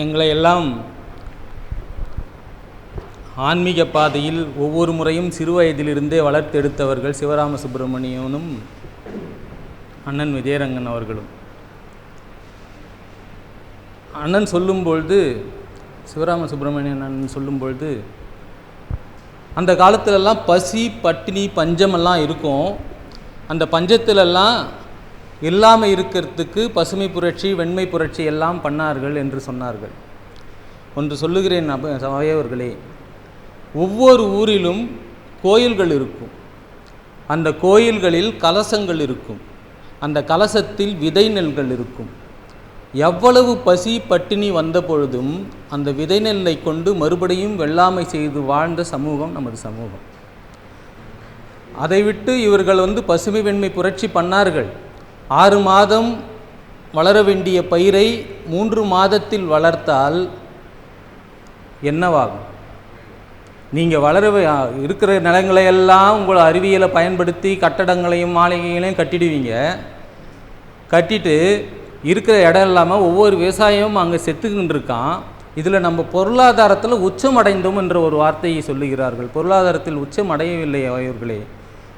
எங்களை எல்லாம் ஆன்மீக பாதையில் ஒவ்வொரு முறையும் சிறு வயதிலிருந்தே வளர்த்தெடுத்தவர்கள் சிவராம சுப்பிரமணியனும் அண்ணன் விஜயரங்கன் அவர்களும். அண்ணன் சொல்லும்பொழுது, சிவராம சுப்பிரமணியன் அண்ணன் சொல்லும்பொழுது, அந்த காலத்திலெல்லாம் பசி பட்டினி பஞ்சமெல்லாம் இருக்கும். அந்த பஞ்சத்திலெல்லாம் இல்லாமல் இருக்கிறதுக்கு பசுமை புரட்சி வெண்மை புரட்சி எல்லாம் பண்ணார்கள் என்று சொன்னார்கள். ஒன்று சொல்லுகிறேன் சபையவர்களே, ஒவ்வொரு ஊரிலும் கோயில்கள் இருக்கும். அந்த கோயில்களில் கலசங்கள் இருக்கும். அந்த கலசத்தில் விதை நெல்கள் இருக்கும். எவ்வளவு பசி பட்டினி வந்த பொழுதும் அந்த விதை நெல்லை கொண்டு மறுபடியும் வெள்ளாமை செய்து வாழ்ந்த சமூகம் நமது சமூகம். அதை விட்டு இவர்கள் பசுமை வெண்மை புரட்சி பண்ணார்கள். 6 மாதம் வளர வேண்டிய பயிரை 3 மாதத்தில் வளர்த்தால் என்னவாகும்? நீங்கள் இருக்கிற நிலங்களையெல்லாம் உங்கள் அறிவியலை பயன்படுத்தி கட்டடங்களையும் மாளிகைகளையும் கட்டிடுவீங்க. கட்டிட்டு இருக்கிற இடம் இல்லாமல் ஒவ்வொரு விவசாயமும் அங்கே செத்துக்கிட்டு இருக்கான். இதில் நம்ம பொருளாதாரத்தில் உச்சம் அடைந்தோம் என்ற ஒரு வார்த்தையை சொல்லுகிறார்கள். பொருளாதாரத்தில் உச்சம் அடையவில்லை அவர்களே,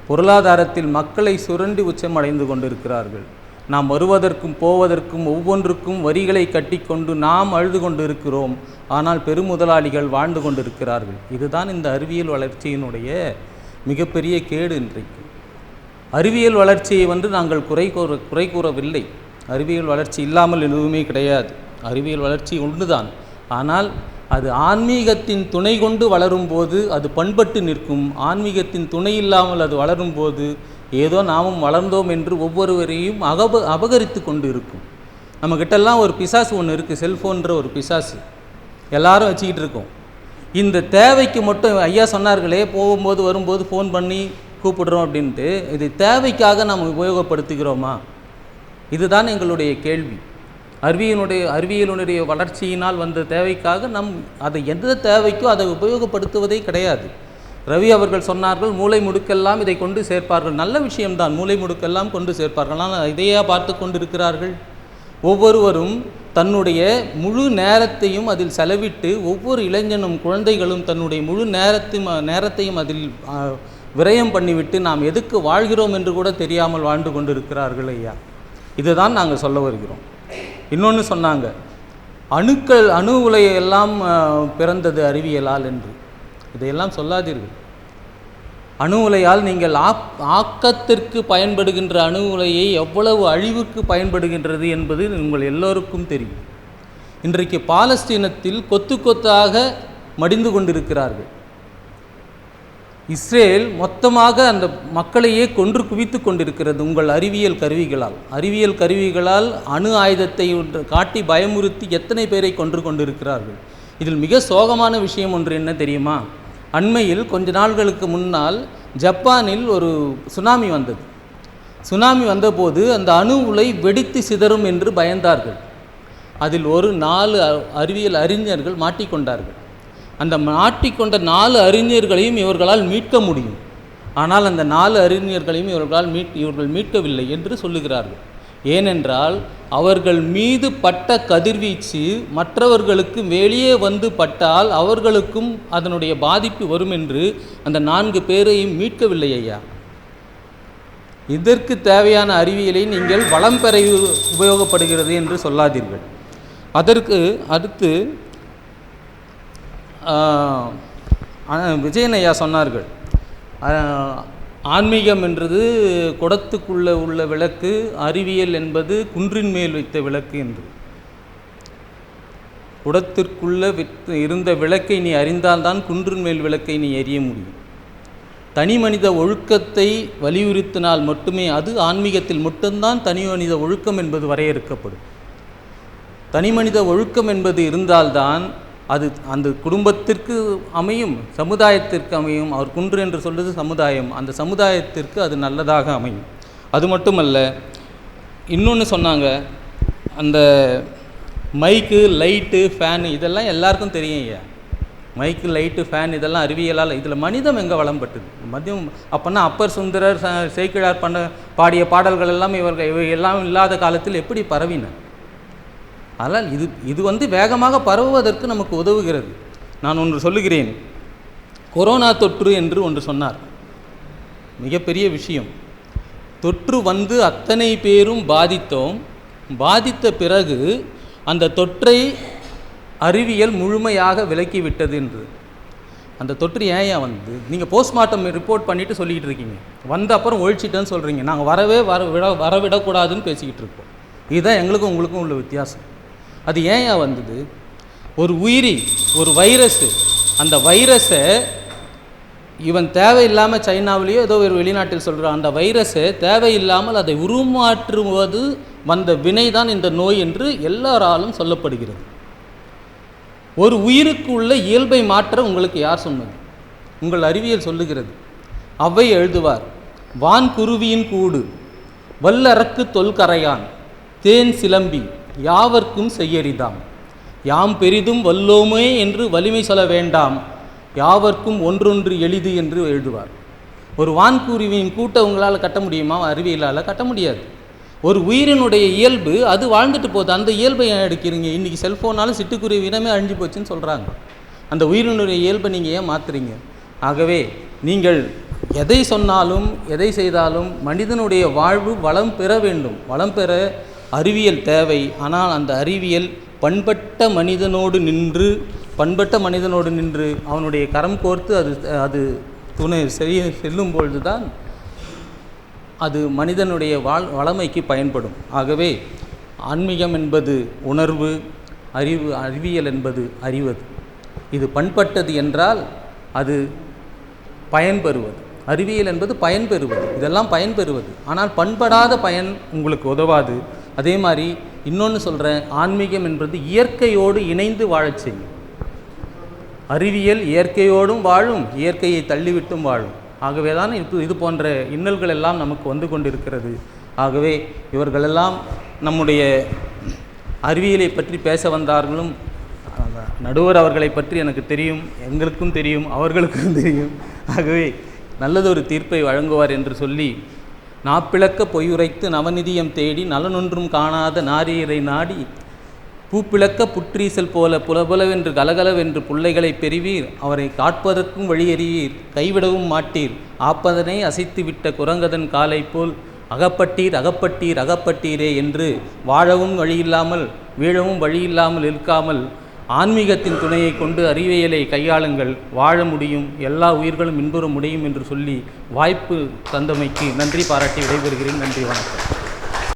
பொருளாதாரத்தில் மக்களை சுரண்டி உச்சம் அடைந்து கொண்டிருக்கிறார்கள். நாம் வருவதற்கும் போவதற்கும் ஒவ்வொன்றுக்கும் வரிகளை கட்டிக்கொண்டு நாம் அழுது கொண்டு இருக்கிறோம். ஆனால் பெருமுதலாளிகள் வாழ்ந்து கொண்டிருக்கிறார்கள். இதுதான் இந்த அறிவியல் வளர்ச்சியினுடைய மிகப்பெரிய கேடு. இன்றைக்கு அறிவியல் வளர்ச்சியை நாங்கள் குறை கூறவில்லை. அறிவியல் வளர்ச்சி இல்லாமல் எதுவுமே கிடையாது. அறிவியல் வளர்ச்சி ஒன்றுதான். ஆனால் அது ஆன்மீகத்தின் துணை கொண்டு வளரும்போது அது பண்பட்டு நிற்கும். ஆன்மீகத்தின் துணை இல்லாமல் அது வளரும்போது ஏதோ நாமும் வளர்ந்தோம் என்று ஒவ்வொருவரையும் அபகரித்து கொண்டு இருக்கும். நம்மக்கிட்டெல்லாம் ஒரு பிசாசு ஒன்று இருக்குது, செல்ஃபோன்ற ஒரு பிசாசு எல்லாரும் வச்சுக்கிட்டு இருக்கோம். இந்த தேவைக்கு மட்டும் ஐயா சொன்னார்களே, போகும்போது வரும்போது ஃபோன் பண்ணி கூப்பிடுறோம் அப்படின்ட்டு, இது தேவைக்காக நாம் உபயோகப்படுத்துகிறோமா? இதுதான் எங்களுடைய கேள்வி. அறிவியலுடைய வளர்ச்சியினால் வந்த தேவைக்காக அதை எந்த தேவைக்கோ அதை உபயோகப்படுத்துவதே கிடையாது. ரவி அவர்கள் சொன்னார்கள், மூளை முடுக்கெல்லாம் இதை கொண்டு சேர்ப்பார்கள். நல்ல விஷயம்தான், மூளை முடுக்கெல்லாம் கொண்டு சேர்ப்பார்கள். ஆனால் இதையா பார்த்து கொண்டு இருக்கிறார்கள்? ஒவ்வொருவரும் தன்னுடைய முழு நேரத்தையும் அதில் செலவிட்டு, ஒவ்வொரு இளைஞனும் குழந்தைகளும் தன்னுடைய முழு நேரத்தையும் அதில் விரயம் பண்ணிவிட்டு நாம் எதுக்கு வாழ்கிறோம் என்று கூட தெரியாமல் வாழ்ந்து கொண்டு இருக்கிறார்கள் ஐயா. இதுதான் நாங்கள் சொல்ல வருகிறோம். இன்னொன்று சொன்னாங்க, அணு உலையெல்லாம் பிறந்தது அறிவியலால் என்று. இதையெல்லாம் சொல்லாதீர்கள். அணு உலையால் நீங்கள் ஆக்கத்திற்கு பயன்படுகின்ற அணு உலையை எவ்வளவு அழிவுக்கு பயன்படுகின்றது என்பது உங்கள் எல்லோருக்கும் தெரியும். இன்றைக்கு பாலஸ்தீனத்தில் கொத்து கொத்தாக மடிந்து கொண்டிருக்கிறார்கள். இஸ்ரேல் மொத்தமாக அந்த மக்களையே கொன்று குவித்து கொண்டிருக்கிறது உங்கள் அறிவியல் கருவிகளால் அணு ஆயுதத்தை காட்டி பயமுறுத்தி எத்தனை பேரை கொன்று கொண்டிருக்கிறார்கள். இதில் மிக சோகமான விஷயம் ஒன்று என்ன தெரியுமா? அண்மையில் கொஞ்ச நாள்களுக்கு முன்னால் ஜப்பானில் ஒரு சுனாமி வந்தது. சுனாமி வந்தபோது அந்த அணு உலை வெடித்து சிதறும் என்று பயந்தார்கள். அதில் ஒரு 4 அறிவியல் அறிஞர்கள் மாட்டிக்கொண்டார்கள். அந்த மாட்டிக்கொண்ட 4 அறிஞர்களையும் இவர்களால் மீட்க முடியும். ஆனால் அந்த 4 அறிஞர்களையும் இவர்கள் மீட்கவில்லை என்று சொல்லுகிறார்கள். ஏனென்றால் அவர்கள் மீது பட்ட கதிர்வீச்சு மற்றவர்களுக்கு வெளியே வந்து பட்டால் அவர்களுக்கும் அதனுடைய பாதிப்பு வரும் என்று அந்த 4 பேரையும் மீட்கவில்லை ஐயா. இதற்கு தேவையான அறிவியலை நீங்கள் வளம் பெற உபயோகப்படுகிறது என்று சொல்லாதீர்கள். அதற்கு அடுத்து விஜயன் ஐயா சொன்னார்கள், ஆன்மீகம் என்றது குடத்துக்குள்ளே உள்ள விளக்கு, அறிவியல் என்பது குன்றின் மேல் வைத்த விளக்கு என்று. குடத்திற்குள்ளே இருந்த விளக்கை நீ அறிந்தால்தான் குன்றின் மேல் விளக்கை நீ எரிய முடியும். தனி மனித ஒழுக்கத்தை வலியுறுத்தினால் மட்டுமே, அது ஆன்மீகத்தில் மட்டும்தான் தனி மனித ஒழுக்கம் என்பது வரையறுக்கப்படும். தனி மனித ஒழுக்கம் என்பது இருந்தால்தான் அது அந்த குடும்பத்திற்கு அமையும், சமுதாயத்திற்கு அமையும். அவர் குன்று என்று சொல்வது சமுதாயம், அந்த சமுதாயத்திற்கு அது நல்லதாக அமையும். அது மட்டுமல்ல, இன்னொன்று சொன்னாங்க, அந்த மைக்கு லைட்டு ஃபேன் இதெல்லாம் எல்லாருக்கும் தெரியும் ஐயா. மைக்கு லைட்டு ஃபேன் இதெல்லாம் அறிவியலால். இதில் மனிதம் எங்கே வளம்பட்டது? மதியம் அப்போனா அப்பர் சுந்தரர் சேக்கிழார் பாடிய பாடல்கள் எல்லாம் இவை எல்லாம் இல்லாத காலத்தில் எப்படி பரவின? அதனால் இது வேகமாக பரவுவதற்கு நமக்கு உதவுகிறது. நான் ஒன்று சொல்லுகிறேன். கொரோனா தொற்று என்று ஒன்று சொன்னார். மிகப்பெரிய விஷயம். தொற்று வந்து அத்தனை பேரும் பாதித்தோம். பாதித்த பிறகு அந்த தொற்றை அறிவியல் முழுமையாக விலக்கிவிட்டது என்று. அந்த தொற்று ஏன் வந்து நீங்கள் போஸ்ட்மார்ட்டம் ரிப்போர்ட் பண்ணிவிட்டு சொல்லிக்கிட்டு இருக்கீங்க, வந்த அப்புறம் ஒழிச்சிட்டேன்னு சொல்கிறீங்க. நாங்கள் வரவிடக்கூடாதுன்னு பேசிக்கிட்டு இருக்கோம். இதுதான் எங்களுக்கும் உங்களுக்கும் உள்ள வித்தியாசம். அது ஏன் வந்தது? ஒரு உயிரி, ஒரு வைரஸு, அந்த வைரஸை இவன் தேவையில்லாமல் சைனாவிலேயோ ஏதோ ஒரு வெளிநாட்டில் சொல்கிறான், அந்த வைரஸை தேவையில்லாமல் அதை உருமாற்றுவது வந்த வினை தான் இந்த நோய் என்று எல்லாராலும் சொல்லப்படுகிறது. ஒரு உயிருக்கு உள்ள இயல்பை மாற்ற உங்களுக்கு யார் சொன்னது? உங்கள் அறிவியல் சொல்லுகிறது. அவ்வை எழுதுவார், வான்குருவியின் கூடு வல்லறக்கு தொல்கரையான் தேன் சிலம்பி யாவர்க்கும் செய்யரிதாம், யாம் பெரிதும் வல்லோமே என்று வலிமை சொல்ல வேண்டாம், யாவர்க்கும் ஒன்றொன்று எளிது என்று எழுதுவார். ஒரு வான்குருவியின் கூட்டை உங்களால் கட்ட முடியுமா? அறிவியலால் கட்ட முடியாது. ஒரு உயிரினுடைய இயல்பு அது வாழ்ந்துட்டு போகுது. அந்த இயல்பை ஏன் எடுக்கிறீங்க? இன்றைக்கி செல்ஃபோனாலும் சிட்டுக்குருவி இனமே அழிஞ்சு போச்சுன்னு சொல்கிறாங்க. அந்த உயிரினுடைய இயல்பை நீங்கள் ஏன் மாற்றுறீங்க? ஆகவே நீங்கள் எதை சொன்னாலும் எதை செய்தாலும் மனிதனுடைய வாழ்வு வளம் பெற வேண்டும். வளம் பெற அறிவியல் தேவை. ஆனால் அந்த அறிவியல் பண்பட்ட மனிதனோடு நின்று அவனுடைய கரம் கோர்த்து அது துணை செல்லும் பொழுது தான் அது மனிதனுடைய வளமைக்கு பயன்படும். ஆகவே ஆன்மீகம் என்பது உணர்வு, அறிவியல் என்பது அறிவது. இது பண்பட்டது என்றால் அது பயன்பெறுவது. அறிவியல் என்பது பயன்பெறுவது. இதெல்லாம் பயன்பெறுவது. ஆனால் பண்படாத பயன் உங்களுக்கு உதவாது. அதே மாதிரி இன்னொன்று சொல்கிறேன், ஆன்மீகம் என்பது இயற்கையோடு இணைந்து வாழச் செய்யும். அறிவியல் இயற்கையோடும் வாழும், இயற்கையை தள்ளிவிட்டும் வாழும். ஆகவே தான் இது போன்ற இன்னல்கள் எல்லாம் நமக்கு வந்து கொண்டிருக்கிறது. ஆகவே இவர்களெல்லாம் நம்முடைய அறிவியலை பற்றி பேச வந்தார்களும், நடுவர் அவர்களை பற்றி எனக்கு தெரியும், எங்களுக்கும் தெரியும், அவர்களுக்கும் தெரியும். ஆகவே நல்லதொரு தீர்ப்பை வழங்குவார் என்று சொல்லி, நாப்பிளக்க பொய்யுரைத்து நவநிதியம் தேடி நலனொன்றும் காணாத நாரியரை நாடி பூப்பிளக்க புற்றீசல் போல புலபுலவென்று கலகலவென்று பிள்ளைகளை பெறுவீர், அவரை காட்பதற்கும் வழியறிவீர், கைவிடவும் மாட்டீர், ஆப்பதனை அசைத்து விட்ட குரங்கதன் காலை போல் அகப்பட்டீரே என்று வாழவும் வழியில்லாமல் வீழவும் வழியில்லாமல் இருக்காமல் ஆன்மீகத்தின் துணையை கொண்டு அறிவியலை கையாளுங்கள், வாழ முடியும், எல்லா உயிர்களும் இன்புற முடியும் என்று சொல்லி வாய்ப்பு தந்தமைக்கு நன்றி பாராட்டி விடைபெறுகிறேன். நன்றி, வணக்கம்.